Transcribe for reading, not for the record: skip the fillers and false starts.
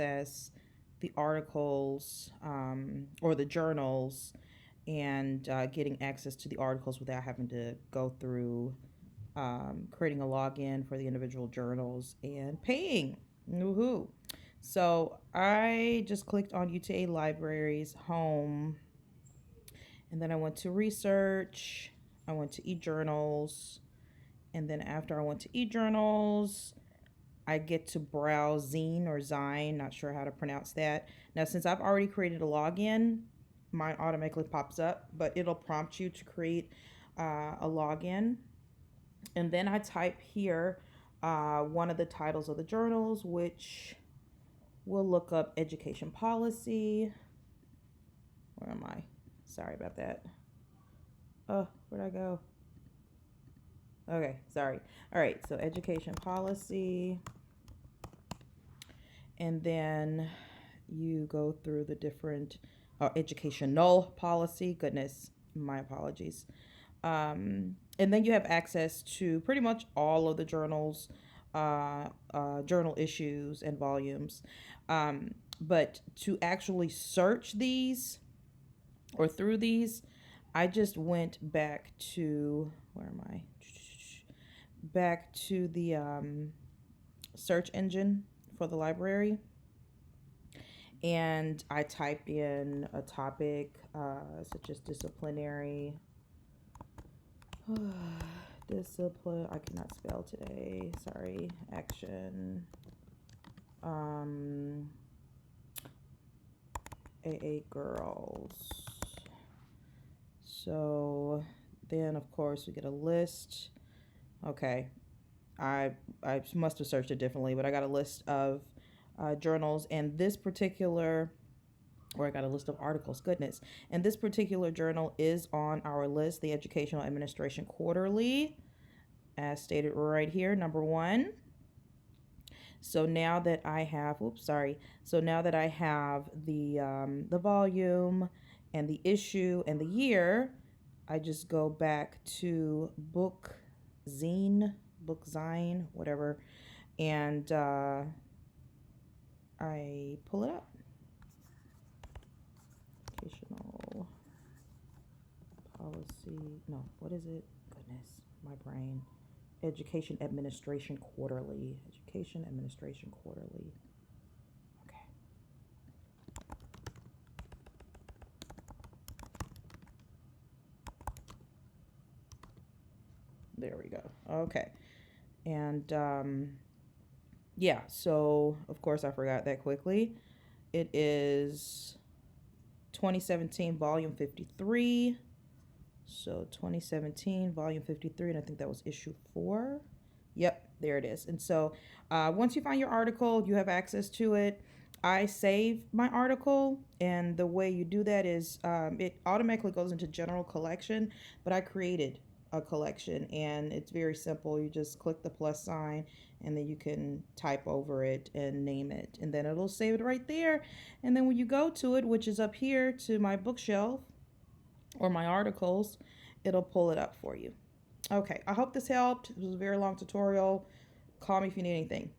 access the articles or the journals and getting access to the articles without having to go through creating a login for the individual journals and paying. Woohoo. So I just clicked on UTA Libraries Home, and then I went to Research. I went to eJournals, and then after I went to eJournals, I get to browse Zine or Zine, not sure how to pronounce that. Now, since I've already created a login, mine automatically pops up, but it'll prompt you to create a login. And then I type here one of the titles of the journals, which will look up education policy. Where am I? Sorry about that. Oh, where'd I go? Okay, sorry. All right, so education policy. And then you go through the different educational policy. Goodness, my apologies. And then you have access to pretty much all of the journals, journal issues and volumes. But to actually search these or through these, I just went back to, where am I? Back to the search engine for the library. And I typed in a topic such as disciplinary. Discipline, I cannot spell today. Sorry. Action. AA girls. So then, of course, we get a list. Okay. I must have searched it differently, but I got a list of journals, and this particular, or I got a list of articles, goodness. And this particular journal is on our list, the Educational Administration Quarterly, as stated right here, number 1. So now that I have, So now that I have the volume and the issue and the year, I just go back to Zine, whatever, and I pull it up. Educational policy. No, what is it? Goodness, my brain. Education Administration Quarterly. Education Administration Quarterly. Okay. There we go. Okay. And yeah, so of course I forgot that quickly. It is 2017 volume 53. So 2017 volume 53, and I think that was issue 4. Yep, there it is. And so once you find your article, you have access to it. I save my article, and the way you do that is it automatically goes into general collection, but I created a collection, and it's very simple. You just click the plus sign, and then you can type over it and name it, and then it'll save it right there. And then when you go to it, which is up here to my bookshelf or my articles, it'll pull it up for you. Okay, I hope this helped. It was a very long tutorial. Call me if you need anything.